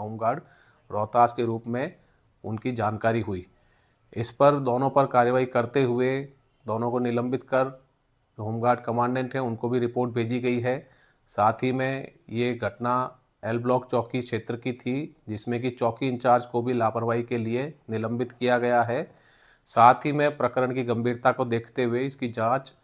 Home guard Rohtas के रूप में उनकी जानकारी हुई। इस पर दोनों पर कार्रवाई करते हुए दोनों को निलंबित कर जो होमगार्ड कमांडेंट हैं उनको भी रिपोर्ट भेजी गई है। साथ ही में ये घटना एल ब्लॉक चौकी क्षेत्र की थी, जिसमें कि चौकी इंचार्ज को भी लापरवाही के लिए निलंबित किया गया है। साथ ही में प्रकरण की गंभीरता को देखते हुए इसकी जांच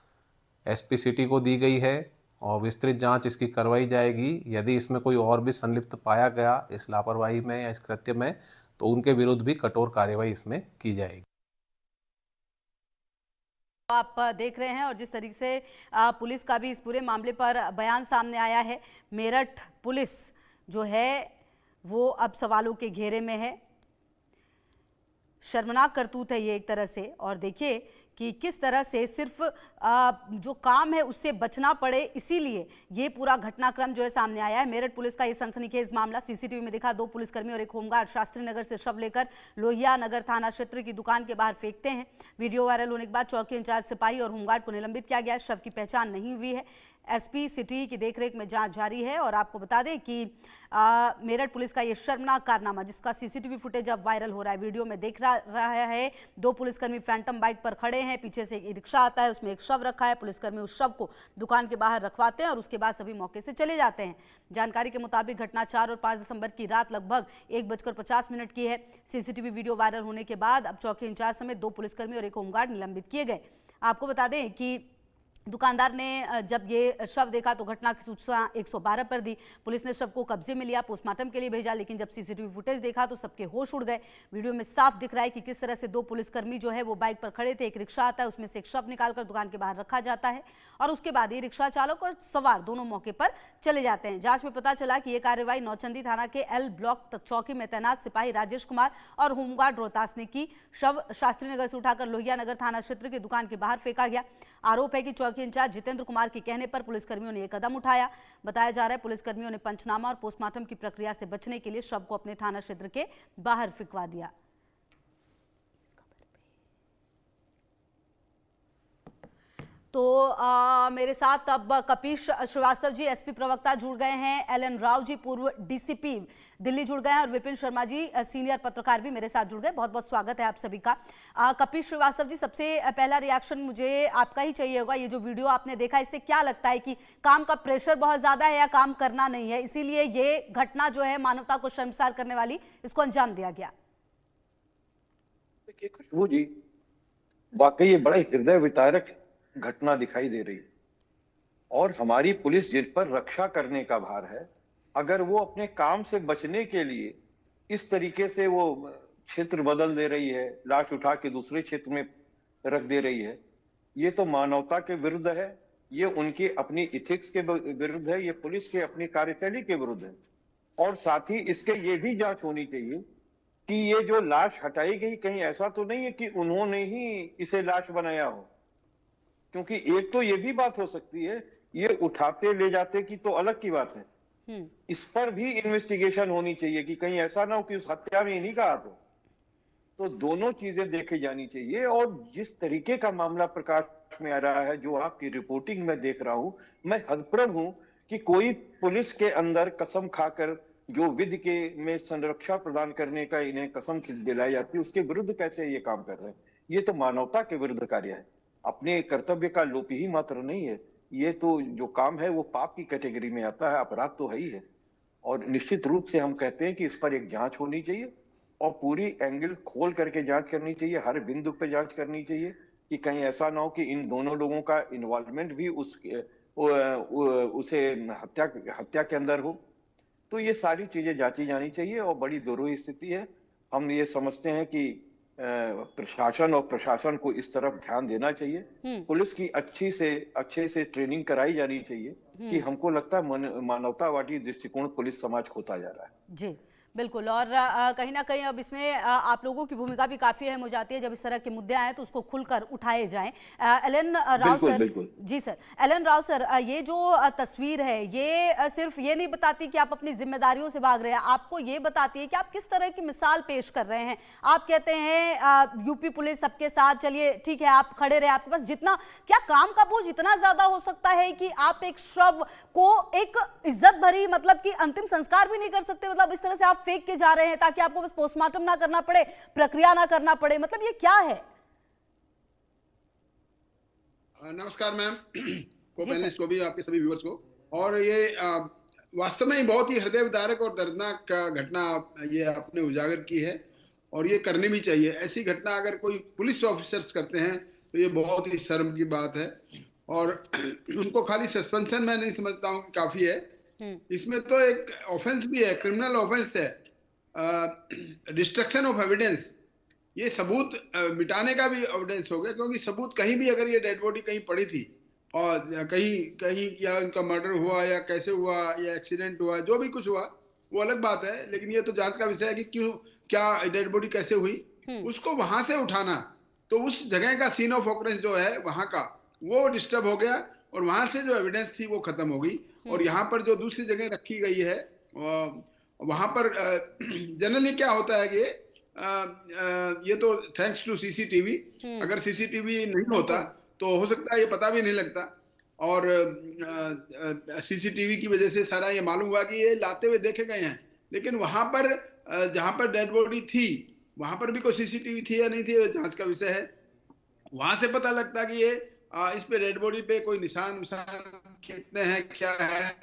एसपी सिटी को दी गई है और विस्तृत जांच इसकी करवाई जाएगी। यदि इसमें कोई और भी संलिप्त पाया गया इस लापरवाही में या इस कृत्य में, तो उनके विरुद्ध भी कठोर कार्रवाई इसमें की जाएगी। आप देख रहे हैं और जिस तरीके से पुलिस का भी इस पूरे मामले पर बयान सामने आया है, मेरठ पुलिस जो है वो अब सवालों के घेरे में है। शर्मनाक करतूत है ये एक तरह से। और देखिए कि किस तरह से सिर्फ जो काम है उससे बचना पड़े, इसीलिए ये पूरा घटनाक्रम जो है सामने आया है। मेरठ पुलिस का ये सनसनीखेज मामला सीसीटीवी में दिखा। 2 पुलिसकर्मी और एक होमगार्ड शास्त्री नगर से शव लेकर लोहिया नगर थाना क्षेत्र की दुकान के बाहर फेंकते हैं। वीडियो वायरल होने के बाद चौकी इंचार्ज सिपाही और होमगार्ड को निलंबित किया गया। शव की पहचान नहीं हुई है। एसपी सिटी की देखरेख में जांच जारी है। और आपको बता दें कि मेरठ पुलिस का ये शर्मनाक कारनामा, जिसका सीसीटीवी फुटेज अब वायरल हो रहा है, वीडियो में देख रहा है। 2 पुलिसकर्मी फैंटम बाइक पर खड़े हैं, पीछे से एक रिक्शा आता है, उसमें एक शव रखा है। पुलिसकर्मी उस शव को दुकान के बाहर रखवाते हैं और उसके बाद सभी मौके से चले जाते हैं। जानकारी के मुताबिक घटना 4 और 5 दिसंबर की रात लगभग 1:50 की है। सीसीटीवी वीडियो वायरल होने के बाद अब चौकी इंचार्ज समेत 2 पुलिसकर्मी और एक होमगार्ड निलंबित किए गए। आपको बता दें कि दुकानदार ने जब ये शव देखा तो घटना की सूचना 112 पर दी। पुलिस ने शव को कब्जे में लिया, पोस्टमार्टम के लिए भेजा, लेकिन जब सीसीटीवी फुटेज देखा तो सबके होश उड़ गए। वीडियो में साफ दिख रहा है कि किस तरह से 2 पुलिसकर्मी जो है वो बाइक पर खड़े थे। एक रिक्शा आता है, उसमें से एक शव निकालकर दुकान के बाहर रखा जाता है और उसके बाद ये रिक्शा चालक और सवार दोनों मौके पर चले जाते हैं। जांच में पता चला कि यह कार्रवाई नौचंदी थाना के एल ब्लॉक चौकी में तैनात सिपाही राजेश कुमार और होमगार्ड रोहतास ने की। शव शास्त्री नगर से उठाकर लोहिया नगर थाना क्षेत्र की दुकान के बाहर फेंका गया। आरोप है कि चौकी इंचार्ज जितेंद्र कुमार के कहने पर पुलिसकर्मियों ने यह कदम उठाया। बताया जा रहा है पुलिसकर्मियों ने पंचनामा और पोस्टमार्टम की प्रक्रिया से बचने के लिए शव को अपने थाना क्षेत्र के बाहर फेंकवा दिया। तो मेरे साथ अब कपीश श्रीवास्तव जी एसपी प्रवक्ता जुड़ गए हैं, एलएन राव जी पूर्व डीसीपी दिल्ली जुड़ गए हैं और विपिन शर्मा जी सीनियर पत्रकार भी मेरे साथ जुड़ गए। बहुत बहुत स्वागत है आप सभी का। कपीश श्रीवास्तव जी, सबसे पहला रिएक्शन मुझे आपका ही चाहिए होगा। ये जो वीडियो आपने देखा, इससे क्या लगता है कि काम का प्रेशर बहुत ज्यादा है या काम करना नहीं है, इसीलिए ये घटना जो है मानवता को शर्मसार करने वाली, इसको अंजाम दिया गया? देखिए खुशबू जी, वाकई ये बड़ा हृदय विदारक घटना दिखाई दे रही है और हमारी पुलिस जिस पर रक्षा करने का भार है, अगर वो अपने काम से बचने के लिए इस तरीके से वो क्षेत्र बदल दे रही है, लाश उठा के दूसरे क्षेत्र में रख दे रही है, ये तो मानवता के विरुद्ध है, ये उनकी अपनी इथिक्स के विरुद्ध है, ये पुलिस के अपनी कार्यशैली के विरुद्ध है। और साथ ही इसके ये भी जांच होनी चाहिए कि ये जो लाश हटाई गई, कहीं ऐसा तो नहीं है कि उन्होंने ही इसे लाश बनाया हो, क्योंकि एक तो ये भी बात हो सकती है, ये उठाते ले जाते की तो अलग की बात है, इस पर भी इन्वेस्टिगेशन होनी चाहिए कि कहीं ऐसा ना हो कि उस हत्या में इन्हीं का हाथ हो। तो दोनों चीजें देखी जानी चाहिए। और जिस तरीके का मामला प्रकाश में आ रहा है, जो आपकी रिपोर्टिंग में देख रहा हूं, मैं हतप्रभ हूं कि कोई पुलिस के अंदर कसम खाकर जो विधि के में संरक्षा प्रदान करने का इन्हें कसम दिलाई जाती है, उसके विरुद्ध कैसे ये काम कर रहे हैं। ये तो मानवता के विरुद्ध कार्य है, अपने कर्तव्य का लोप ही मात्र नहीं है। ये तो जो काम है वो पाप की कैटेगरी में आता है, अपराध तो है ही है। और निश्चित रूप से हम कहते हैं कि इस पर एक जांच होनी चाहिए और पूरी एंगल खोल करके जांच करनी चाहिए, हर बिंदु पे जांच करनी चाहिए कि कहीं ऐसा ना हो कि इन दोनों लोगों का इन्वॉल्वमेंट भी उसे हत्या के अंदर हो। तो ये सारी चीजें जांची जानी चाहिए और बड़ी दुरूह स्थिति है। हम ये समझते हैं कि प्रशासन और प्रशासन को इस तरफ ध्यान देना चाहिए। पुलिस की अच्छे से ट्रेनिंग कराई जानी चाहिए कि हमको लगता है मानवतावादी दृष्टिकोण पुलिस समाज खोता जा रहा है। जी बिल्कुल। और कहीं ना कहीं अब इसमें आप लोगों की भूमिका भी काफी अहम हो जाती है। जब इस तरह के मुद्दे आए तो उसको खुलकर उठाए जाएं। एलएन राव सर, जी सर, एलएन राव सर, ये जो तस्वीर है ये सिर्फ ये नहीं बताती कि आप अपनी जिम्मेदारियों से भाग रहे हैं, आपको ये बताती है कि आप किस तरह की मिसाल पेश कर रहे हैं। आप कहते हैं यूपी पुलिस सबके साथ, चलिए ठीक है, आप खड़े रहे, आपके पास जितना, क्या काम का बोझ इतना ज्यादा हो सकता है कि आप एक शव को एक इज्जत भरी, मतलब कि अंतिम संस्कार भी नहीं कर सकते, मतलब इस तरह से आप फेंक के जा रहे हैं ताकि आपको बस पोस्टमार्टम ना करना पड़े, प्रक्रिया ना करना पड़े, मतलब ये क्या है? नमस्कार मैम को जी पैनलिस्ट सर। को भी, आपके सभी व्यूअर्स को। और ये वास्तव में ही बहुत ही हृदय विदारक और दर्दनाक घटना ये आपने उजागर की है, और ये करनी भी चाहिए। ऐसी घटना अगर कोई पुलिस ऑफिसर्स करते हैं तो ये बहुत ही शर्म की बात है, और उनको खाली सस्पेंशन मैं नहीं समझता हूँ कि काफी है। इसमें तो एक ऑफेंस भी है, क्रिमिनल ऑफेंस है, डिस्ट्रक्शन ऑफ एविडेंस। ये सबूत मिटाने का भी एविडेंस हो गया, क्योंकि सबूत कहीं भी अगर ये डेड बॉडी कहीं पड़ी थी और कहीं कहीं या उनका मर्डर हुआ या कैसे हुआ या एक्सीडेंट हुआ, जो भी कुछ हुआ वो अलग बात है, लेकिन ये तो जांच का विषय है कि क्यों, क्या डेड बॉडी कैसे हुई, उसको वहां से उठाना। तो उस जगह का सीन ऑफ ऑकरेंस जो है वहां का, वो डिस्टर्ब हो गया और वहां से जो एविडेंस थी वो खत्म हो गई। और यहाँ पर जो दूसरी जगह रखी गई है वहां पर जनरली क्या होता है कि ये तो थैंक्स टू सीसीटीवी, अगर सीसीटीवी नहीं होता तो हो सकता है ये पता भी नहीं लगता, और सीसीटीवी की वजह से सारा ये मालूम हुआ कि ये लाते हुए देखे गए हैं। लेकिन वहां पर जहां पर डेड बॉडी थी वहां पर भी कोई सीसीटीवी थी या नहीं थी, जांच का विषय है। वहां से पता लगता कि ये इस पे डेड बॉडी पे कोई निशान कितने हैं, क्या है।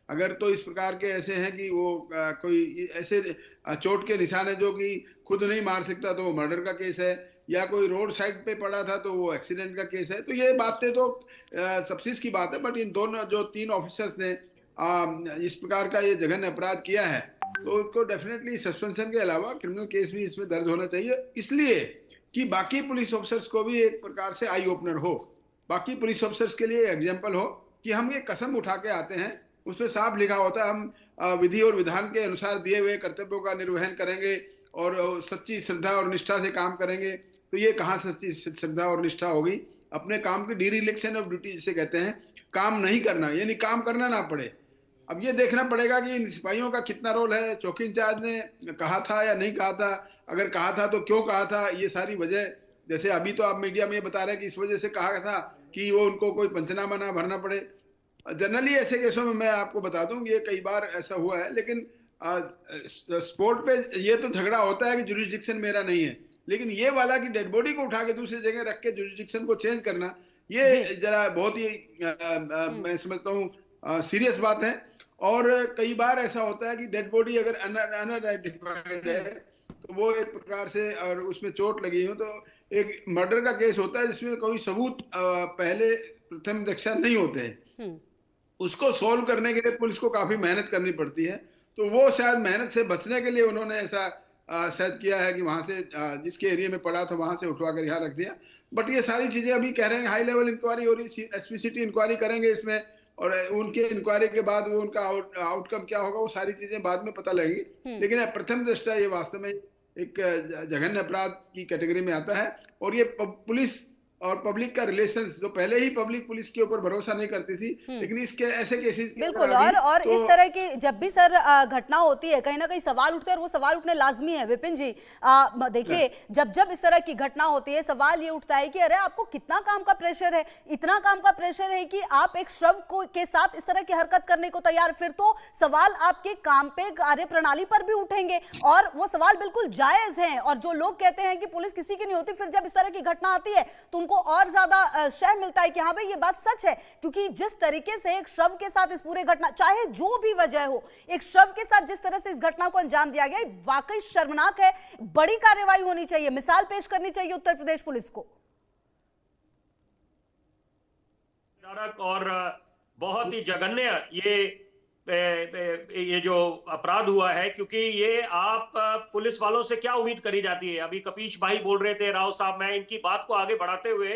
अगर तो इस प्रकार के ऐसे हैं कि वो कोई ऐसे चोट के निशान है जो कि खुद नहीं मार सकता तो वो मर्डर का केस है, या कोई रोड साइड पे पड़ा था तो वो एक्सीडेंट का केस है। तो ये बातें तो सब चीज की बात है, बट इन दोनों जो 3 ऑफिसर्स ने इस प्रकार का ये जघन्य अपराध किया है तो उसको डेफिनेटली सस्पेंशन के अलावा क्रिमिनल केस भी इसमें दर्ज होना चाहिए, इसलिए कि बाकी पुलिस ऑफिसर्स को भी एक प्रकार से आई ओपनर हो, बाकी पुलिस ऑफिसर्स के लिए एग्जाम्पल हो कि हम ये कसम उठा के आते हैं, उसमें साफ लिखा होता है हम विधि और विधान के अनुसार दिए हुए कर्तव्यों का निर्वहन करेंगे और सच्ची श्रद्धा और निष्ठा से काम करेंगे। तो ये कहाँ सच्ची श्रद्धा और निष्ठा होगी? अपने काम की डिरिलेक्शन ऑफ ड्यूटी जिसे कहते हैं, काम नहीं करना, यानी काम करना ना पड़े। अब ये देखना पड़ेगा कि इन सिपाहियों का कितना रोल है, चौकी इंचार्ज ने कहा था या नहीं कहा था, अगर कहा था तो क्यों कहा था, ये सारी वजह। जैसे अभी तो आप मीडिया में बता रहे हैं कि इस वजह से कहा था कि वो उनको कोई पंचनामा ना भरना पड़े। जनरली ऐसे केसों में मैं आपको बता दूं ये कई बार ऐसा हुआ है, लेकिन स्पोर्ट पे ये तो झगड़ा होता है कि जुरिडिक्शन मेरा नहीं है, लेकिन ये वाला कि डेड बॉडी को उठा के दूसरी जगह रख के जुरिडिक्शन को चेंज करना, ये जरा बहुत ही मैं समझता हूँ सीरियस बात है। और कई बार ऐसा होता है कि डेड बॉडी अगर अनआइडेंटिफाइड है तो वो एक प्रकार से, और उसमें चोट लगी हो, तो एक मर्डर का केस होता है जिसमें कोई सबूत पहले प्रथम दृष्टया नहीं होते हैं, उसको सॉल्व करने के लिए पुलिस को काफी मेहनत करनी पड़ती है। तो वो शायद मेहनत से बचने के लिए उन्होंने ऐसा शायद किया है कि वहां से जिसके एरिया में पड़ा था वहां से उठवा कर यहाँ रख दिया। बट ये सारी चीजें अभी कह रहे हैं हाई लेवल इंक्वायरी हो रही, एसपीसीटी इंक्वायरी करेंगे इसमें, और उनके इंक्वायरी के बाद वो उनका आउटकम क्या होगा वो सारी चीजें बाद में पता लगेगी। लेकिन प्रथम दृष्टया ये वास्तव में एक जघन्य अपराध की कैटेगरी में आता है। और ये पुलिस और पब्लिक का रिलेशंस, जो पहले ही पब्लिक पुलिस के ऊपर भरोसा नहीं करती थी, लेकिन इसके ऐसे केसेस बिल्कुल। और तो इस तरह की जब भी सर घटना होती है, कहीं ना कहीं सवाल उठते हैं, और वो सवाल उठने लाजमी है। विपिन जी देखिए, जब इस तरह की घटना होती है, सवाल ये उठता है कि अरे आपको कितना काम का प्रेशर है, इतना काम का प्रेशर है कि आप एक शव को के साथ इस तरह की हरकत करने को तैयार, फिर तो सवाल आपके काम पे, कार्य प्रणाली पर भी उठेंगे, और वो सवाल बिल्कुल जायज हैं। और जो लोग कहते हैं कि पुलिस किसी की नहीं होती, फिर जब इस तरह की घटना आती है तो को और ज्यादा शय मिलता है कि हाँ भाई ये बात सच है। क्योंकि जिस तरीके से एक शव के साथ इस पूरे घटना, चाहे जो भी वजह हो, एक शव के साथ जिस तरह से इस घटना को अंजाम दिया गया, वाकई शर्मनाक है। बड़ी कार्रवाई होनी चाहिए, मिसाल पेश करनी चाहिए उत्तर प्रदेश पुलिस को। और बहुत ही जघन्य ये जो अपराध हुआ है, क्योंकि ये आप पुलिस वालों से क्या उम्मीद करी जाती है। अभी कपीश भाई बोल रहे थे, राव साहब, मैं इनकी बात को आगे बढ़ाते हुए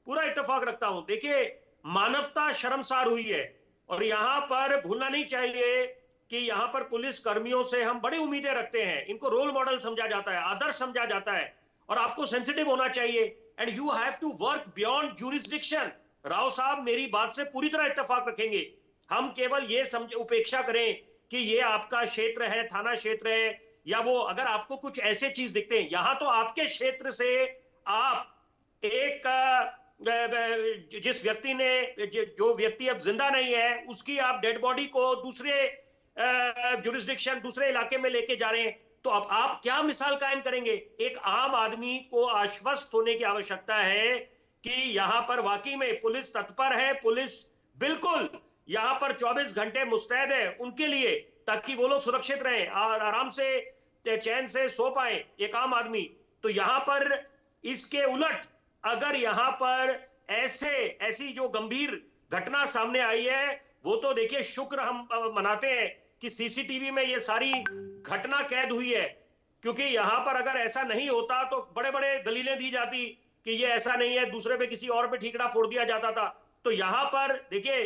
पूरा इत्तेफाक रखता हूं। देखिए, मानवता शर्मसार हुई है, और यहां पर भूलना नहीं चाहिए कि यहां पर पुलिस कर्मियों से हम बड़ी उम्मीदें रखते हैं, इनको रोल मॉडल समझा जाता है, आदर्श समझा जाता है, और आपको सेंसिटिव होना चाहिए, and you have to work beyond jurisdiction. Rao साहब मेरी बात से पूरी तरह इत्तेफाक रखेंगे। हम केवल ये उपेक्षा करें कि ये आपका क्षेत्र है, थाना क्षेत्र है, या वो, अगर आपको कुछ ऐसे चीज दिखते हैं, यहां तो आपके क्षेत्र से आप एक जिस व्यक्ति ने, जो व्यक्ति अब जिंदा नहीं है, उसकी आप डेड बॉडी को दूसरे जुरिस्डिक्शन दूसरे इलाके में लेके जा रहे हैं। तो अब आप क्या मिसाल कायम करेंगे? एक आम आदमी को आश्वस्त होने की आवश्यकता है कि यहां पर वाकई में पुलिस तत्पर है, पुलिस बिल्कुल यहां पर 24 घंटे मुस्तैद है उनके लिए, ताकि वो लोग सुरक्षित रहें और आराम से चैन से सो पाए एक आम आदमी। तो यहां पर इसके उलट अगर यहां पर ऐसी जो गंभीर घटना सामने आई है, वो तो देखिए शुक्र हम मनाते हैं कि सीसीटीवी में ये सारी घटना कैद हुई है, क्योंकि यहां पर अगर ऐसा नहीं होता तो बड़े बड़े दलीलें दी जाती कि ये ऐसा नहीं है, दूसरे पे किसी और पे ठीकरा फोड़ दिया जाता था। तो यहां पर देखिए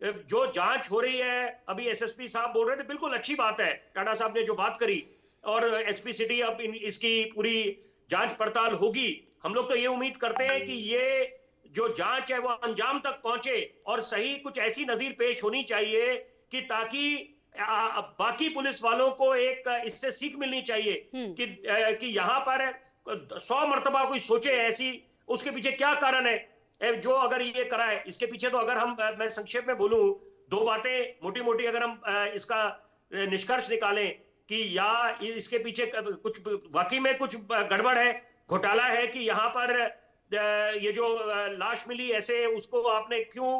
जो जांच हो रही है, अभी एसएसपी साहब बोल रहे थे, बिल्कुल अच्छी बात है टाटा साहब ने जो बात करी, और एसपी सिटी अब इसकी पूरी जांच पड़ताल होगी। हम लोग तो ये उम्मीद करते हैं कि ये जो जांच है वो अंजाम तक पहुंचे और सही कुछ ऐसी नजीर पेश होनी चाहिए कि ताकि बाकी पुलिस वालों को एक इससे सीख मिलनी चाहिए कि यहाँ पर 100 मर्तबा कोई सोचे ऐसी, उसके पीछे क्या कारण है जो अगर ये कराए। इसके पीछे तो अगर मैं संक्षेप में बोलूं, दो बातें मोटी मोटी अगर हम इसका निष्कर्ष निकालें कि या इसके पीछे कुछ वाकई में कुछ गड़बड़ है, घोटाला है कि यहाँ पर ये जो लाश मिली ऐसे उसको आपने क्यों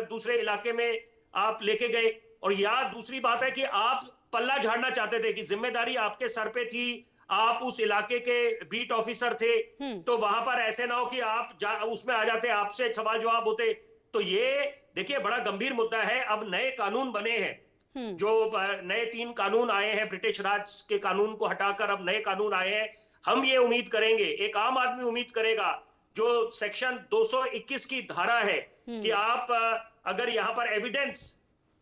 दूसरे इलाके में आप लेके गए, और या दूसरी बात है कि आप पल्ला झाड़ना चाहते थे कि जिम्मेदारी आपके सर पे थी, आप उस इलाके के बीट ऑफिसर थे, तो वहां पर ऐसे ना हो कि आप उसमें आ जाते, आपसे सवाल जवाब होते। तो ये देखिए बड़ा गंभीर मुद्दा है। अब नए कानून बने हैं, जो नए 3 कानून आए हैं, ब्रिटिश राज के कानून को हटाकर अब नए कानून आए हैं। हम ये उम्मीद करेंगे, एक आम आदमी उम्मीद करेगा, जो सेक्शन 221 की धारा है कि आप अगर यहाँ पर एविडेंस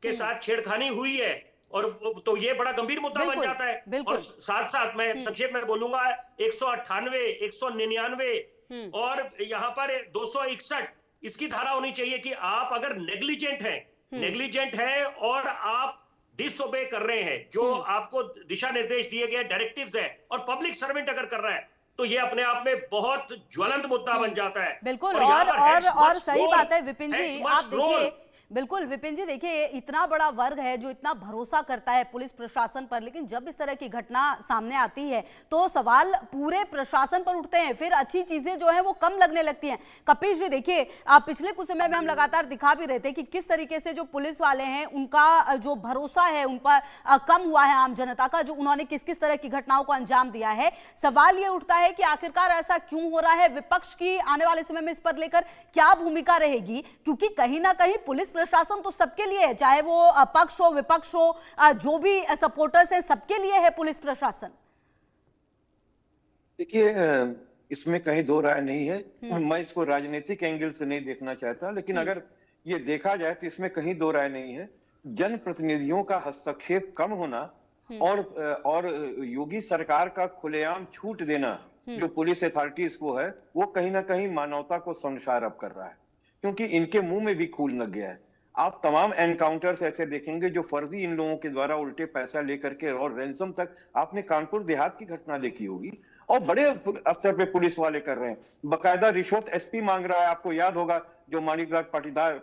के साथ छेड़खानी हुई है और तो ये बड़ा गंभीर मुद्दा बन जाता है। और साथ साथ मैं संक्षेप में बोलूंगा 198, 199 और यहाँ पर 261 इसकी धारा होनी चाहिए कि आप अगर नेग्लिजेंट है और आप डिसओबे कर रहे हैं, जो आपको दिशा निर्देश दिए गए डायरेक्टिव्स है, और पब्लिक सर्वेंट अगर कर रहा है, तो ये अपने आप में बहुत ज्वलंत मुद्दा बन जाता है। बिल्कुल, और सही बात है विपिन जी, आप देखिए बिल्कुल विपिन जी, देखिए इतना बड़ा वर्ग है जो इतना भरोसा करता है पुलिस प्रशासन पर, लेकिन जब इस तरह की घटना सामने आती है तो सवाल पूरे प्रशासन पर उठते हैं, फिर अच्छी चीजें जो है वो कम लगने लगती हैं। कपीश जी देखिए, पिछले कुछ समय में हम लगातार दिखा भी रहे थे कि किस तरीके से जो पुलिस वाले हैं उनका जो भरोसा है उन पर कम हुआ है, आम जनता का, जो उन्होंने किस किस तरह की घटनाओं को अंजाम दिया है। सवाल ये उठता है कि आखिरकार ऐसा क्यों हो रहा है, विपक्ष की आने वाले समय में इस पर लेकर क्या भूमिका रहेगी, क्योंकि कहीं ना कहीं पुलिस प्रशासन तो सबके लिए है, चाहे वो पक्ष हो विपक्ष हो, जो भी सपोर्टर्स हैं सबके लिए है पुलिस प्रशासन। देखिए इसमें कहीं दो राय नहीं है। मैं इसको राजनीतिक एंगल से नहीं देखना चाहता, लेकिन अगर ये देखा जाए तो इसमें कहीं दो राय नहीं है। जनप्रतिनिधियों का हस्तक्षेप कम होना और योगी सरकार का खुलेआम छूट देना जो पुलिस अथॉरिटीज को है, वो कहीं ना कहीं मानवता को शर्मसार कर रहा है, क्योंकि इनके मुंह में भी खून लग गया है। आप तमाम एनकाउंटर्स ऐसे देखेंगे जो फर्जी इन लोगों के द्वारा उल्टे पैसा लेकर के और रैंसम तक, आपने कानपुर देहात की घटना देखी होगी, और बड़े स्तर पे पुलिस वाले कर रहे हैं, बकायदा रिश्वत एसपी मांग रहा है। आपको याद होगा जो माणिकराज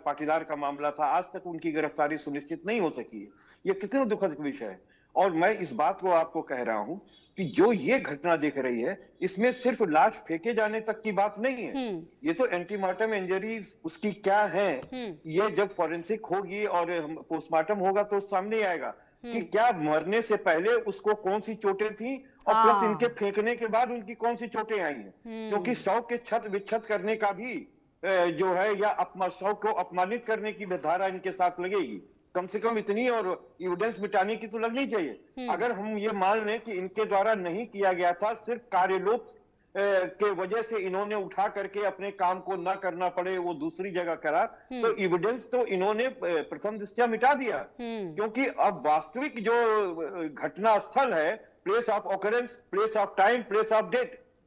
पाटीदार का मामला था, आज तक उनकी गिरफ्तारी सुनिश्चित नहीं हो सकी है। ये कितना दुखद विषय है। और मैं इस बात को आपको कह रहा हूं कि जो ये घटना दिख रही है, इसमें सिर्फ लाश फेंके जाने तक की बात नहीं है। ये तो एंटीमार्टम इंजरीज उसकी क्या है, ये जब फॉरेंसिक होगी और पोस्टमार्टम होगा तो सामने आएगा कि क्या मरने से पहले उसको कौन सी चोटें थी और प्लस इनके फेंकने के बाद उनकी कौन सी चोटें आई हैं। क्योंकि शव के छत विच्छत करने का भी जो है, या शव को अपमानित करने की धारा इनके साथ लगेगी। कम से कम इतनी और एविडेंस मिटाने की तो लगनी चाहिए। अगर हम ये मान लें कि इनके द्वारा नहीं किया गया था, सिर्फ कार्यलोप के वजह से इन्होंने उठा करके अपने काम को ना करना पड़े, वो दूसरी जगह करा, तो एविडेंस तो इन्होंने प्रथम दृष्टया मिटा दिया। क्योंकि अब वास्तविक जो घटना स्थल है, place of occurrence, place of time, place of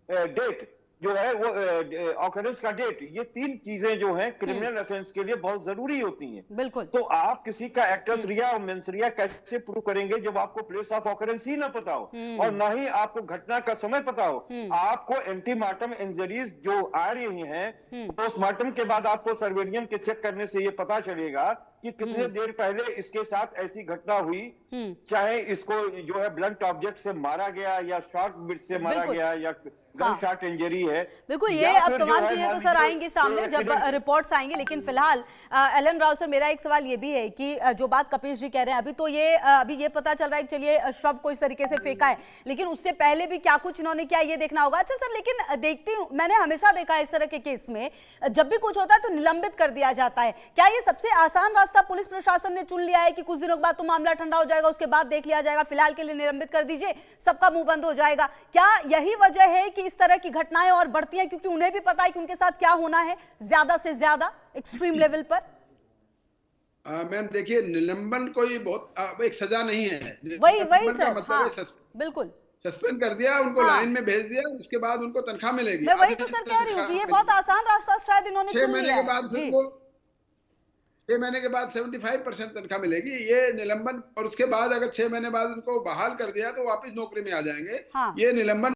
date जो है, वो ऑकरेंस का डेट, ये 3 चीजें जो हैं क्रिमिनल ऑफेंस के लिए बहुत जरूरी होती हैं। बिल्कुल। तो आप किसी का एक्टर्स रिया और मेंसरिया कैसे प्रूव करेंगे जब आपको प्लेस ऑफ ऑकरेंस ही ना पता हो और ना ही आपको घटना का समय पता हो। आपको एंटीमार्टम इंजरीज जो आ रही हैं, पोस्टमार्टम के बाद आपको सर्वेलियन के चेक करने से ये पता चलेगा कि कितने देर पहले इसके साथ ऐसी घटना हुई, चाहे इसको जो है ब्लंट ऑब्जेक्ट से मारा गया या शॉर्ट बिट से मारा बिल्कुल। गया या गन शॉट इंजरी है, बिल्कुल, ये या अब फिर तमाम जो है चीजें तो मान सर लीजिए आएंगी सामने कोई जब एक्सीडेंट। रिपोर्ट्स आएंगे, लेकिन फिलहाल एलन राव सर, मेरा एक सवाल ये भी है कि जो बात कपिश जी कह रहे हैं, अभी तो ये अभी ये पता चल रहा है कि चलिए शव को इस तरीके से फेंका है, लेकिन उससे पहले भी क्या कुछ इन्होंने किया ये देखना होगा। अच्छा सर, लेकिन देखती हूँ, मैंने हमेशा देखा है इस तरह के केस में जब भी कुछ होता है तो निलंबित कर दिया जाता है। क्या ये सबसे आसान रास्ता पुलिस प्रशासन ने चुन लिया है कि कुछ दिनों बाद तो मामला ठंडा हो जाएगा, उसके बाद देख लिया जाएगा, फिलहाल के लिए निलंबित कर दीजिए, सबका मुंह बंद हो जाएगा? क्या यही वजह है कि इस तरह की घटनाएं और बढ़ती हैं, क्योंकि उन्हें भी पता है कि उनके साथ क्या होना है ज्यादा से ज्यादा एक्सट्रीम लेवल पर? मैम देखिए, निलंबन कोई बहुत एक सजा नहीं है। वही निलंबन का सर, मतलब हाँ, है बिल्कुल। सस्पेंड कर दिया, उनको हाँ। लाइन में भेज दिया, उसके बाद उनको तनख्वाह मिलेगी। मैं वही अभी तो सर जितना कह रही हूँ कि ये तनख्वाह बहुत आसान रास्ता शायद इन्होंने 6 चुन महीने लिया के है। बाद फिर जी, वो 6 महीने के बाद 75% तनख्वाह मिलेगी, ये निलंबन। और उसके बाद अगर 6 महीने बाद उनको बहाल कर दिया तो वापस नौकरी में आ जाएंगे। हाँ, ये निलंबन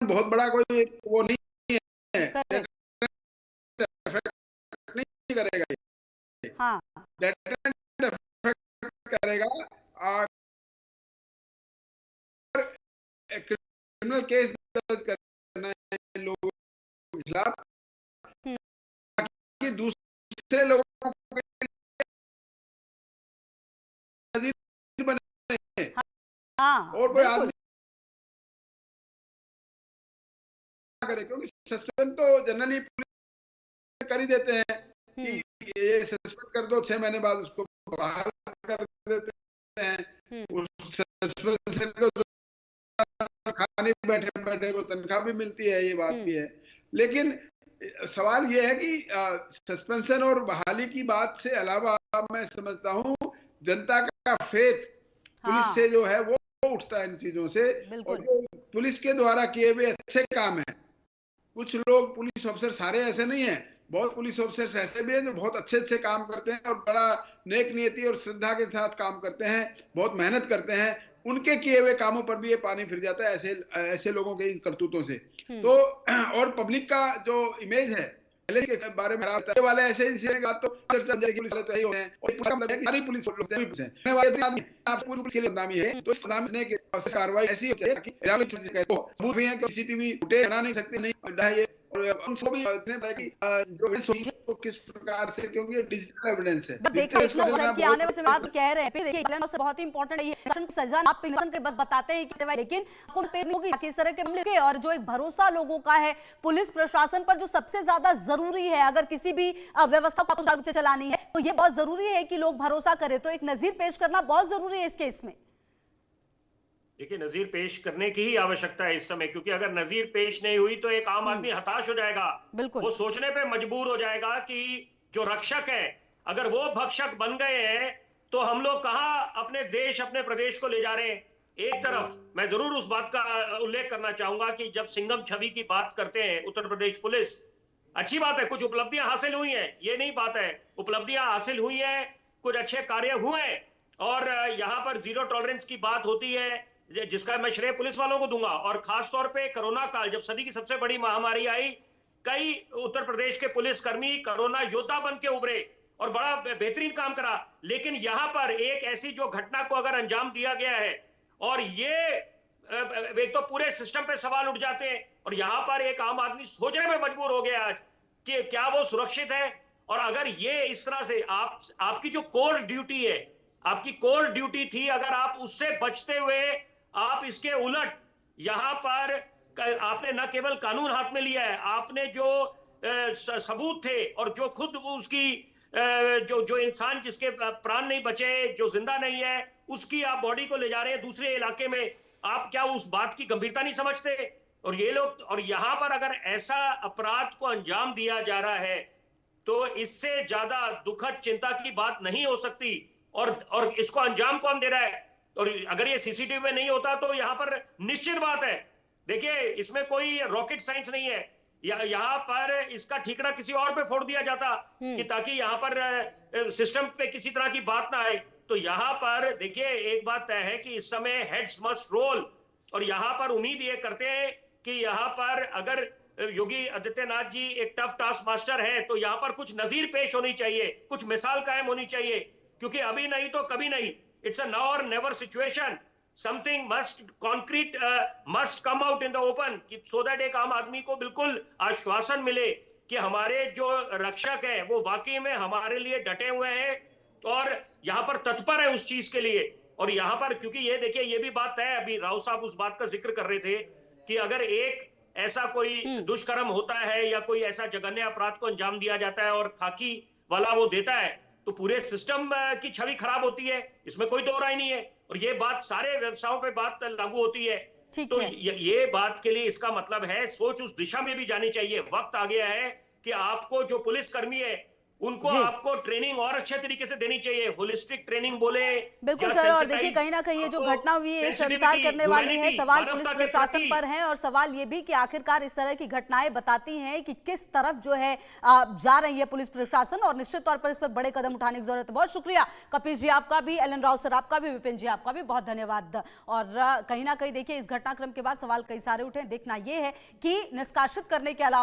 बहुत बड़ा कोई वो नहीं है, करेक्ट, नहीं करेगा ये। हाँ, डेटर्रेंट इफेक्ट करेगा। और क्रिमिनल केस दर्ज करना है लोगों के खिलाफ, हम्म, कि दूसरे लोगों के नजीर बने हाँ, और कोई बिल्कुल, आदमी ना करे। क्योंकि सस्पेंड तो जनरली पुलिस कर ही देते हैं कि ये सस्पेंड कर दो, 6 महीने बाद उसको बहाल कर देते हैं। उस सस्पेंशन को खाने बैठे बैठे को तनख्वाह भी मिलती है, ये बात भी है। लेकिन सवाल ये है कि सस्पेंशन और बहाली की बात से अलावा मैं समझता हूँ जनता का फेथ पुलिस हाँ, से जो है वो उठता है इन चीजों से। और बिल्कुल, जो पुलिस के द्वारा किए हुए अच्छे काम है, कुछ लोग पुलिस ऑफिसर, सारे ऐसे नहीं है, बहुत पुलिस ऑफिसर्स ऐसे भी हैं जो बहुत अच्छे अच्छे काम करते हैं और बड़ा नेक नियति और श्रद्धा के साथ काम करते हैं, बहुत मेहनत करते हैं। उनके किए हुए कामों पर भी ये पानी फिर जाता है ऐसे ऐसे लोगों के इन करतूतों से। तो और पब्लिक का जो इमेज है पहले के बारे में खराब था, ये वाले ऐसे इंसिडेंट का तो चर्चा जाएगी, पुलिस वाले तो यही होते हैं। और इसका मतलब है कि सारी पुलिस लोग हैं वाले आदमी आप पूरी पुलिस के लिए बदनामी है, तो इस बदनामी की कार्रवाई ऐसी होती है कि सबूत भी है कि सीसीटीवी फुटेज बना नहीं सकते, नहीं है ये। और उनको भी इतने पता है कि जो एविडेंस होगी तो किस प्रकार से, क्योंकि डिजिटल एविडेंस है। देखिए इसको इतना जलाना कि आने बहुत- वाले बात कह रहे हैं, देखिए एलन से बहुत ही इंपॉर्टेंट है ये सजा आप पिनसन के बताते हैं कि लेकिन आपको पे नहीं होगी कि इस तरह के मामले के। और जो एक भरोसा लोगों का है पुलिस प्रशासन पर, जो सबसे ज्यादा जरूरी है अगर किसी भी व्यवस्था को सुचारू रूप से चलानी है, तो ये बहुत जरूरी है कि लोग भरोसा करें। तो एक नजीर पेश करना बहुत जरूरी है इस केस में। देखिए, नजीर पेश करने की ही आवश्यकता है इस समय, क्योंकि अगर नजीर पेश नहीं हुई तो एक आम आदमी हताश हो जाएगा। बिल्कुल, वो सोचने पे मजबूर हो जाएगा कि जो रक्षक है अगर वो भक्षक बन गए हैं तो हम लोग कहां अपने देश अपने प्रदेश को ले जा रहे हैं। एक तरफ मैं जरूर उस बात का उल्लेख करना चाहूंगा कि जब सिंघम छवि की बात करते हैं उत्तर प्रदेश पुलिस, अच्छी बात है, कुछ उपलब्धियां हासिल हुई हैं, ये नहीं बात है, उपलब्धियां हासिल हुई हैं, कुछ अच्छे कार्य हुए हैं। और यहां पर जीरो टॉलरेंस की बात होती है जिसका मैं श्रेय पुलिस वालों को दूंगा। और खासतौर पे कोरोना काल, जब सदी की सबसे बड़ी महामारी आई, कई उत्तर प्रदेश के पुलिसकर्मी कोरोना योद्धा बन के उभरे और बड़ा बेहतरीन काम करा। लेकिन यहां पर एक ऐसी जो घटना को अगर अंजाम दिया गया है और ये एक तो पूरे सिस्टम पे सवाल उठ जाते हैं, और यहां पर एक आम आदमी सोचने में मजबूर हो गया आज कि क्या वो सुरक्षित है। और अगर ये इस तरह से आपकी जो कोर ड्यूटी है, आपकी कोर ड्यूटी थी, अगर आप उससे बचते हुए आप इसके उलट यहां पर आपने न केवल कानून हाथ में लिया है, आपने जो सबूत थे और जो खुद उसकी जो इंसान जिसके प्राण नहीं बचे, जो जिंदा नहीं है, उसकी आप बॉडी को ले जा रहे हैं दूसरे इलाके में, आप क्या उस बात की गंभीरता नहीं समझते? और ये लोग, और यहां पर अगर ऐसा अपराध को अंजाम दिया जा रहा है तो इससे ज्यादा दुखद चिंता की बात नहीं हो सकती। और इसको अंजाम कौन दे रहा है? और अगर ये सीसीटीवी में नहीं होता तो यहां पर निश्चित बात है, देखिए इसमें कोई रॉकेट साइंस नहीं है, यहां पर इसका ठीकरा किसी और पे फोड़ दिया जाता कि ताकि यहां पर सिस्टम पे किसी तरह की बात ना आए। तो यहां पर देखिए एक बात तय है कि इस समय हेड्स मस्ट रोल, और यहां पर उम्मीद ये करते हैं कि यहां पर अगर योगी आदित्यनाथ जी एक टफ टास्क मास्टर है तो यहां पर कुछ नजीर पेश होनी चाहिए, कुछ मिसाल कायम होनी चाहिए क्योंकि अभी नहीं तो कभी नहीं, इट्स अ नाउ और never situation. Something must concrete must come out in the open, so that एक आम आदमी को बिल्कुल आश्वासन मिले कि हमारे जो रक्षक है वो वाकई में हमारे लिए डटे हुए हैं और यहाँ पर तत्पर है उस चीज के लिए। और यहाँ पर क्योंकि ये देखिए, ये भी बात है, अभी राव साहब उस बात का जिक्र कर रहे थे कि अगर एक ऐसा कोई दुष्कर्म होता है या कोई ऐसा जघन्य अपराध को अंजाम दिया जाता है और खाकी वाला वो देता है, तो पूरे सिस्टम की छवि खराब होती है, इसमें कोई दो राय नहीं है। और ये बात सारे व्यवसायों पे बात लागू होती है। तो ये बात के लिए इसका मतलब है सोच उस दिशा में भी जानी चाहिए। वक्त आ गया है कि आपको जो पुलिसकर्मी है उनको आपको ट्रेनिंग और अच्छे तरीके से देनी चाहिए, होलिस्टिक ट्रेनिंग बोले। बिल्कुल सर, और देखिए कहीं ना कहीं ये जो घटना हुई है शर्मसार करने वाली है। सवाल पुलिस प्रशासन पर है और सवाल ये भी कि आखिरकार इस तरह की घटनाएं बताती हैं कि किस तरफ जो है जा रही है पुलिस प्रशासन, और निश्चित तौर पर इस पर बड़े कदम उठाने की जरूरत है। बहुत शुक्रिया कपीश जी आपका भी, एल एन राव सर आपका भी, विपिन जी आपका भी बहुत धन्यवाद। और कहीं ना कहीं देखिए इस घटनाक्रम के बाद सवाल कई सारे उठे। देखना यह है कि निष्कासित करने के अलावा